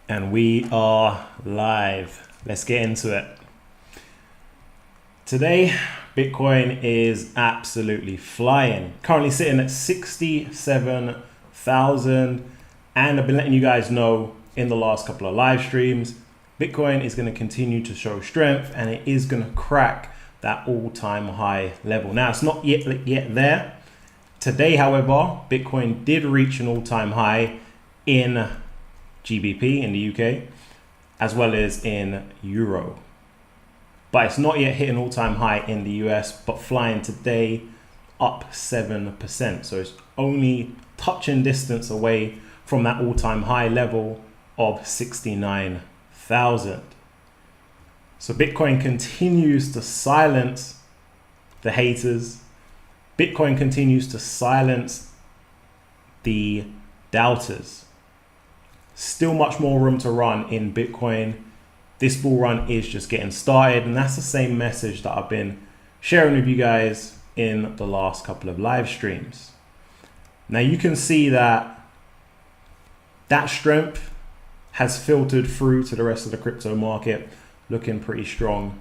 And we are live. Let's get into it. Today, Bitcoin is absolutely flying. Currently sitting at 67,000. And I've been letting you guys know in the last couple of live streams, Bitcoin is going to continue to show strength and it is going to crack that all-time high level. Now, it's not yet there. Today, however, Bitcoin did reach an all-time high in GBP in the UK, as well as in Euro. But it's not yet hit an all-time high in the US, but flying today up 7%. So it's only touching distance away from that all-time high level of 69,000. So Bitcoin continues to silence the haters. Bitcoin continues to silence the doubters. Still much more room to run in Bitcoin. This bull run is just getting started, and that's the same message that I've been sharing with you guys in the last couple of live streams. Now you can see that strength has filtered through to the rest of the crypto market, looking pretty strong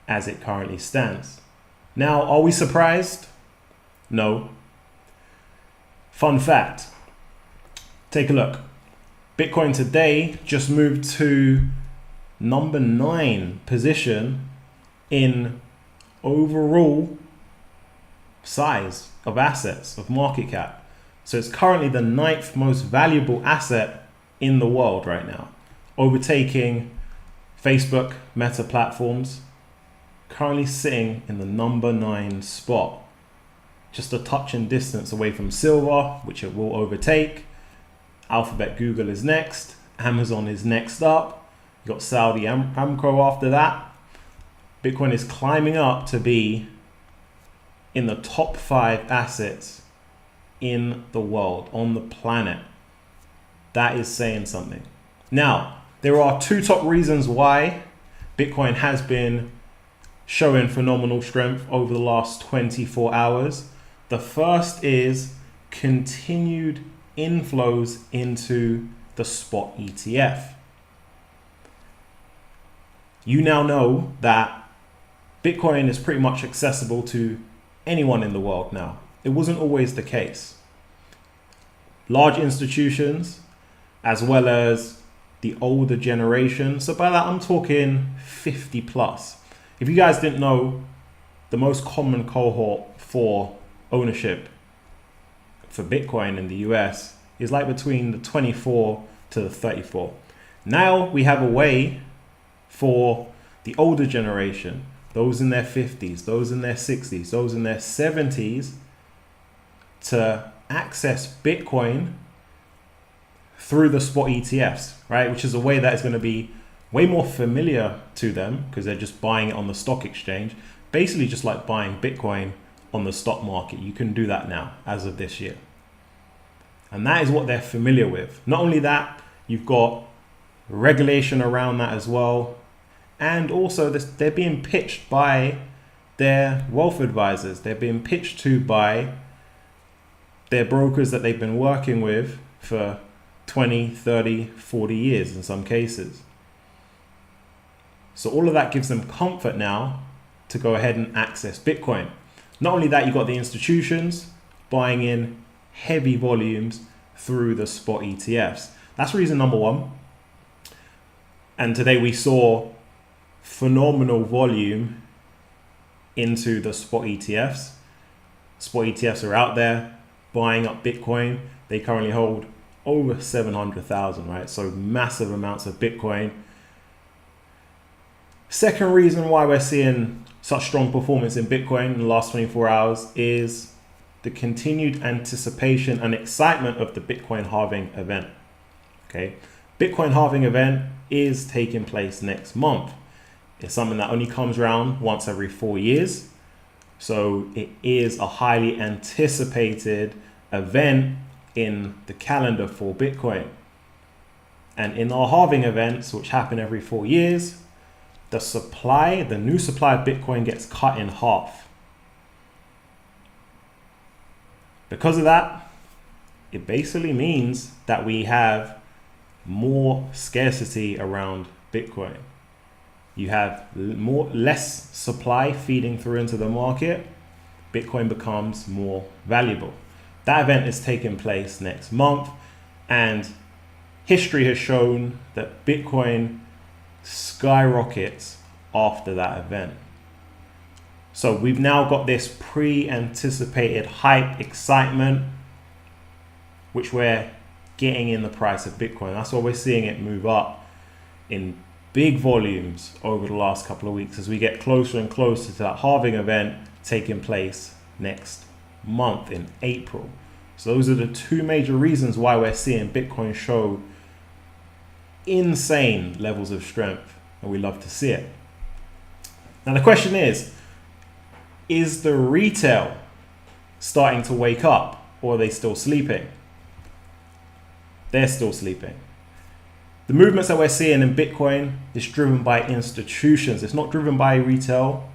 as it currently stands. Now, are we surprised? No. Fun fact, take a look. Bitcoin today just moved to number 9 position in overall size of assets, of market cap. So it's currently the 9th most valuable asset in the world right now, overtaking Facebook, Meta platforms, currently sitting in the number 9 spot. Just a touch and distance away from silver, which it will overtake. Alphabet Google is next. Amazon is next up. You got Saudi Aramco after that. Bitcoin is climbing up to be in the top 5 assets in the world, on the planet. That is saying something. Now, there are 2 top reasons why Bitcoin has been showing phenomenal strength over the last 24 hours. The first is continued inflows into the spot ETF. You now know that Bitcoin is pretty much accessible to anyone in the world now. It wasn't always the case. Large institutions, as well as the older generation. So by that, I'm talking 50 plus. If you guys didn't know, the most common cohort for ownership for Bitcoin in the US is like between the 24 to the 34. Now we have a way for the older generation, those in their 50s, those in their 60s, those in their 70s, to access Bitcoin through the spot ETFs, right? Which is a way that is going to be way more familiar to them because they're just buying it on the stock exchange. Basically just like buying Bitcoin on the stock market. You can do that now as of this year. And that is what they're familiar with. Not only that, you've got regulation around that as well. And also they're being pitched by their wealth advisors. They're being pitched to by their brokers that they've been working with for 20, 30, 40 years in some cases. So all of that gives them comfort now to go ahead and access Bitcoin. Not only that, you've got the institutions buying in heavy volumes through the spot ETFs. That's reason number 1. And today we saw phenomenal volume into the spot ETFs. Spot ETFs are out there buying up Bitcoin. They currently hold over 700,000, right? So massive amounts of Bitcoin. Second reason why we're seeing such strong performance in Bitcoin in the last 24 hours is the continued anticipation and excitement of the Bitcoin halving event. Okay, Bitcoin halving event is taking place next month. It's something that only comes around once every 4 years. So it is a highly anticipated event in the calendar for Bitcoin. And in our halving events, which happen every 4 years, the new supply of Bitcoin gets cut in half. Because of that, it basically means that we have more scarcity around Bitcoin. You have less supply feeding through into the market. Bitcoin becomes more valuable. That event is taking place next month, and history has shown that Bitcoin skyrockets after that event. So we've now got this pre-anticipated hype, excitement, which we're getting in the price of Bitcoin. That's why we're seeing it move up in big volumes over the last couple of weeks as we get closer and closer to that halving event taking place next month in April. So those are the two major reasons why we're seeing Bitcoin show insane levels of strength, and we love to see it. Now the question is the retail starting to wake up, or are they still sleeping? They're still sleeping. The movements that we're seeing in Bitcoin is driven by institutions. It's not driven by retail.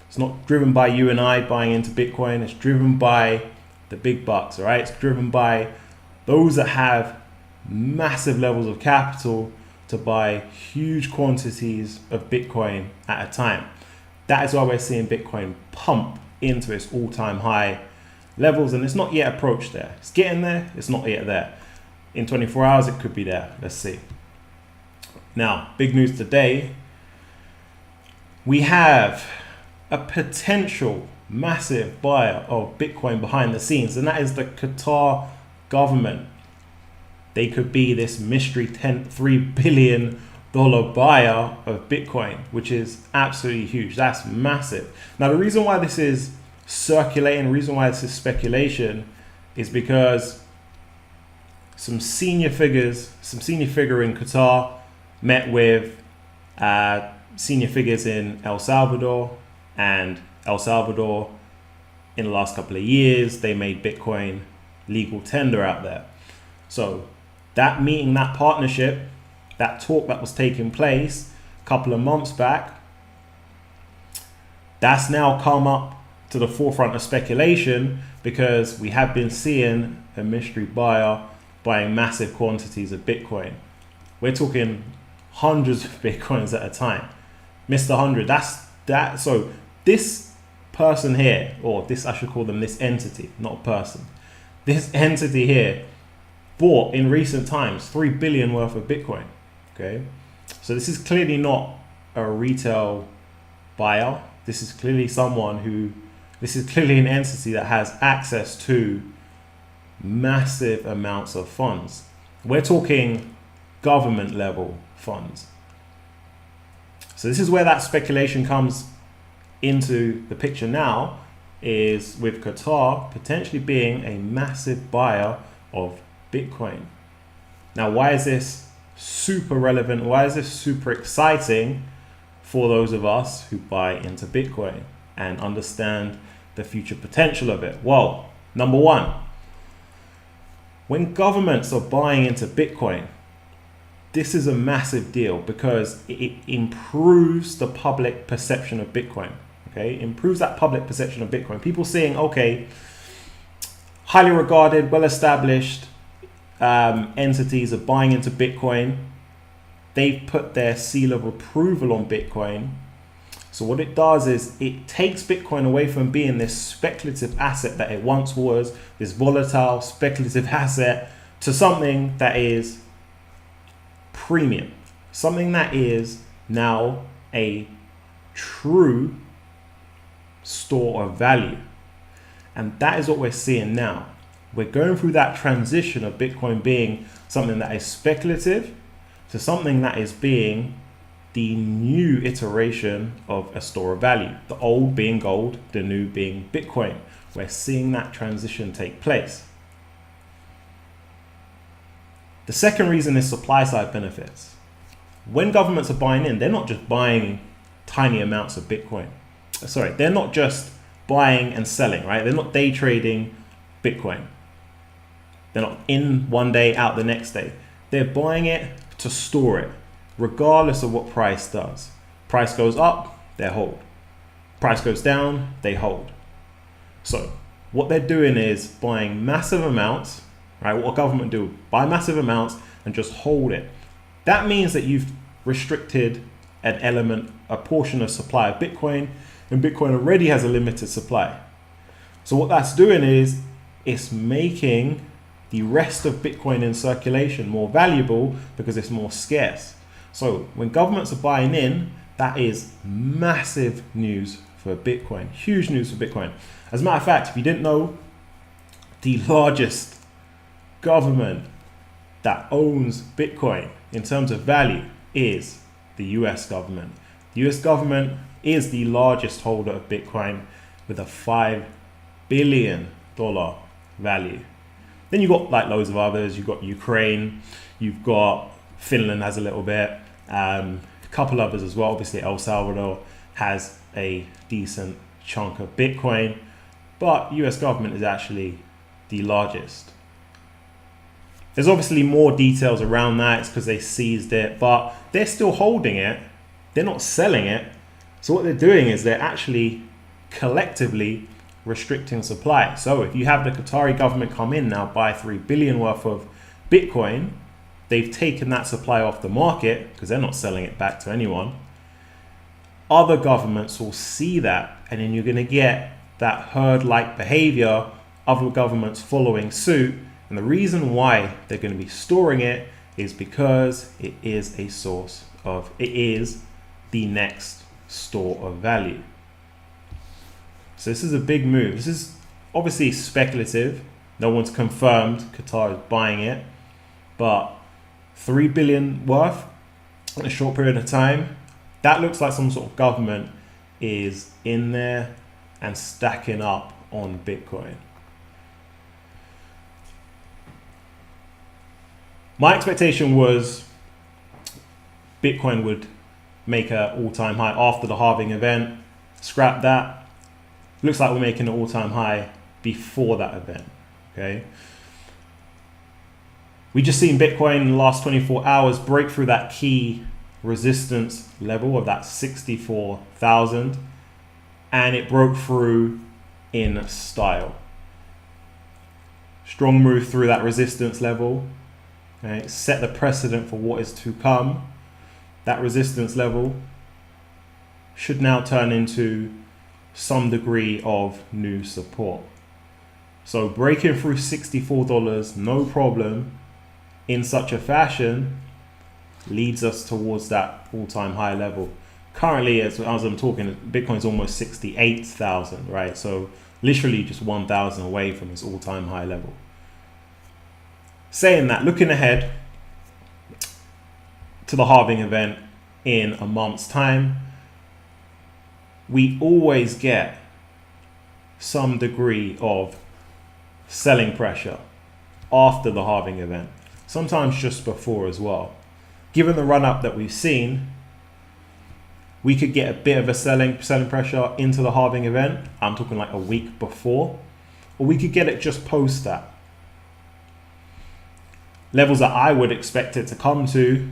It's not driven by you and I buying into Bitcoin. It's driven by the big bucks, all right? It's driven by those that have massive levels of capital to buy huge quantities of Bitcoin at a time. That is why we're seeing Bitcoin pump into its all-time high levels, and it's not yet approached there. It's getting there, it's not yet there. In 24 hours, it could be there. Let's see. Now, big news today. We have a potential massive buyer of Bitcoin behind the scenes, and that is the Qatar government. They could be this mystery $3 billion buyer of Bitcoin, which is absolutely huge. That's massive. Now, the reason why this is circulating, the reason why this is speculation, is because some senior figure in Qatar met with senior figures in El Salvador, and El Salvador, in the last couple of years, they made Bitcoin legal tender out there. So that meeting, that partnership, that talk that was taking place a couple of months back, that's now come up to the forefront of speculation because we have been seeing a mystery buyer buying massive quantities of Bitcoin. We're talking hundreds of Bitcoins at a time. Mr. 100, that's that. So this person here, or this, I should call them this entity, not a person. This entity here bought in recent times 3 billion worth of Bitcoin. Okay, so this is clearly not a retail buyer. This is clearly this is clearly an entity that has access to massive amounts of funds. We're talking government level funds. So this is where that speculation comes into the picture now, is with Qatar potentially being a massive buyer of Bitcoin. Now, why is this super relevant? Why is this super exciting for those of us who buy into Bitcoin and understand the future potential of it? Well, number one, when governments are buying into Bitcoin, this is a massive deal because it improves the public perception of Bitcoin. Okay, improves that public perception of Bitcoin. People seeing, okay, highly regarded, well-established entities are buying into Bitcoin. They've put their seal of approval on Bitcoin. So what it does is it takes Bitcoin away from being this speculative asset that it once was, this volatile speculative asset, to something that is premium, something that is now a true store of value. And that is what we're seeing now. We're going through that transition of Bitcoin being something that is speculative to something that is being the new iteration of a store of value. The old being gold, the new being Bitcoin. We're seeing that transition take place. The second reason is supply side benefits. When governments are buying in, they're not just buying tiny amounts of Bitcoin. Sorry, they're not just buying and selling, right? They're not day trading Bitcoin. They're not in one day, out the next day. They're buying it to store it, regardless of what price does. Price goes up, they hold. Price goes down, they hold. So what they're doing is buying massive amounts, right? What a government do, buy massive amounts and just hold it. That means that you've restricted an element, a portion of supply of Bitcoin, and Bitcoin already has a limited supply. So what that's doing is it's making the rest of Bitcoin in circulation more valuable because it's more scarce. So when governments are buying in, that is massive news for Bitcoin, huge news for Bitcoin. As a matter of fact, if you didn't know, the largest government that owns Bitcoin in terms of value is the US government. The US government is the largest holder of Bitcoin with a $5 billion value. Then you've got like loads of others. You've got Ukraine, you've got Finland has a little bit, a couple others as well. Obviously El Salvador has a decent chunk of Bitcoin, but US government is actually the largest. There's obviously more details around that. It's because they seized it, but they're still holding it. They're not selling it. So what they're doing is they're actually collectively restricting supply. So if you have the Qatari government come in now, buy 3 billion worth of Bitcoin, they've taken that supply off the market because they're not selling it back to anyone. Other governments will see that, and then you're going to get that herd-like behavior, other governments following suit. And the reason why they're going to be storing it is because it is the next store of value. So this is a big move. This is obviously speculative. No one's confirmed Qatar is buying it, but 3 billion worth in a short period of time, that looks like some sort of government is in there and stacking up on Bitcoin. My expectation was Bitcoin would make an all-time high after the halving event. Scrap that. Looks like we're making an all-time high before that event. Okay. We just seen Bitcoin in the last 24 hours break through that key resistance level of that 64,000, and it broke through in style. Strong move through that resistance level. Okay. Set the precedent for what is to come. That resistance level should now turn into some degree of new support. So breaking through $64, no problem, in such a fashion leads us towards that all-time high level. Currently, as I'm talking, Bitcoin's almost 68,000, right? So literally just 1,000 away from its all-time high level. Saying that, looking ahead to the halving event in a month's time, we always get some degree of selling pressure after the halving event, sometimes just before as well. Given the run up that we've seen, we could get a bit of a selling pressure into the halving event. I'm talking like a week before, or we could get it just post that. Levels that I would expect it to come to,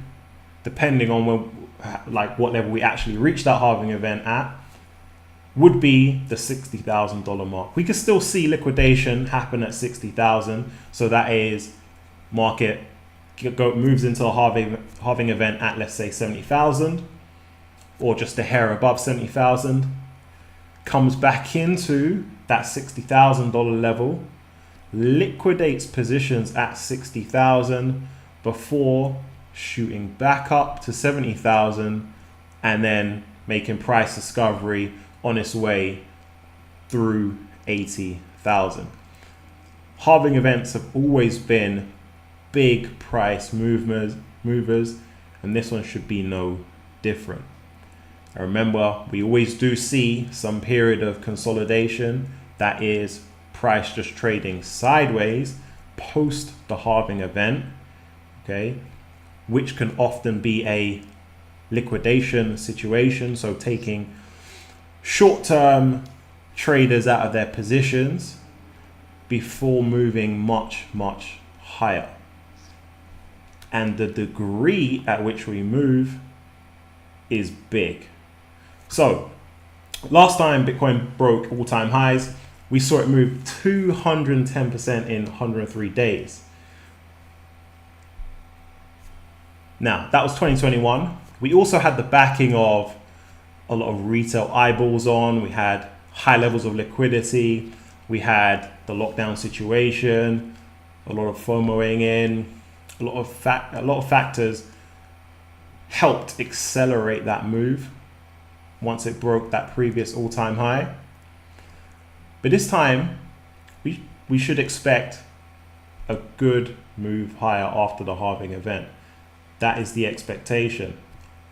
depending on what level we actually reach that halving event at, would be the $60,000 mark. We could still see liquidation happen at 60,000. So that is market moves into a halving event at, let's say, 70,000, or just a hair above 70,000, comes back into that $60,000 level, liquidates positions at 60,000 before shooting back up to 70,000 and then making price discovery on its way through 80,000. Halving events have always been big price movers, and this one should be no different. And remember, we always do see some period of consolidation, that is price just trading sideways post the halving event, okay, which can often be a liquidation situation, so taking short-term traders out of their positions before moving much higher. And the degree at which we move is big. So last time Bitcoin broke all-time highs, we saw it move 210% in 103 days. Now, that was 2021. We also had the backing of a lot of retail eyeballs on. We had high levels of liquidity. We had the lockdown situation, a lot of FOMOing in, a lot of factors helped accelerate that move once it broke that previous all-time high. But this time, we should expect a good move higher after the halving event. That is the expectation.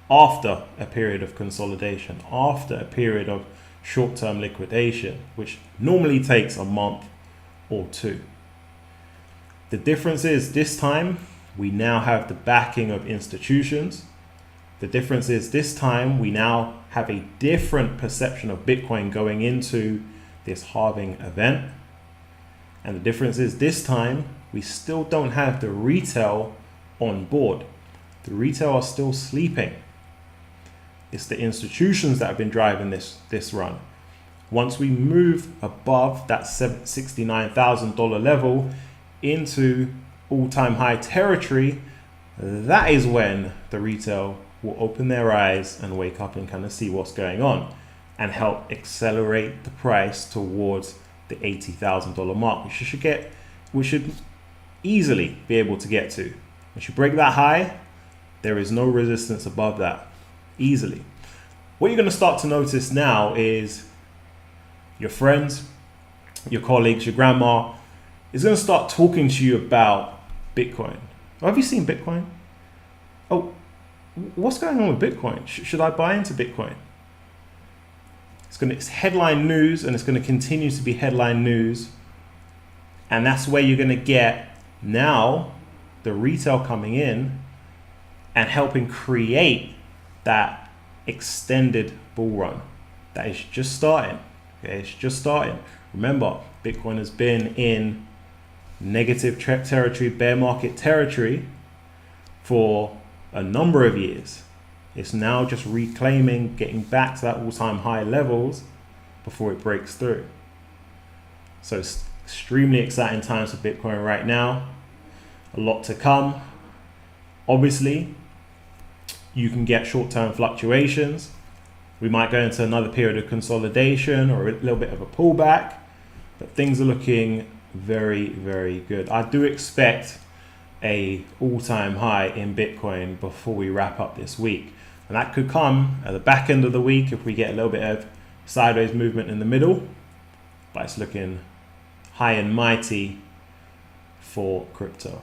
After a period of consolidation, after a period of short-term liquidation, which normally takes a month or two. The difference is this time, we now have the backing of institutions. The difference is this time, we now have a different perception of Bitcoin going into this halving event. And the difference is this time, we still don't have the retail on board. The retail are still sleeping. It's the institutions that have been driving this run. Once we move above that $69,000 level into all-time high territory, that is when the retail will open their eyes and wake up and kind of see what's going on and help accelerate the price towards the $80,000 mark, we should easily be able to get to. Once you break that high, there is no resistance above that, easily. What you're going to start to notice now is your friends, your colleagues, your grandma is going to start talking to you about Bitcoin. Oh, have you seen Bitcoin? Oh, what's going on with Bitcoin? Should I buy into Bitcoin? It's headline news, and it's going to continue to be headline news. And that's where you're going to get now the retail coming in and helping create that extended bull run that is just starting. Okay, it's just starting. Remember, Bitcoin has been in negative territory, bear market territory for a number of years. It's now just reclaiming, getting back to that all-time high levels before it breaks through. So it's extremely exciting times for Bitcoin right now. A lot to come. Obviously, you can get short-term fluctuations. We might go into another period of consolidation or a little bit of a pullback, but things are looking very, very good. I do expect a all-time high in Bitcoin before we wrap up this week. And that could come at the back end of the week if we get a little bit of sideways movement in the middle, but it's looking high and mighty for crypto.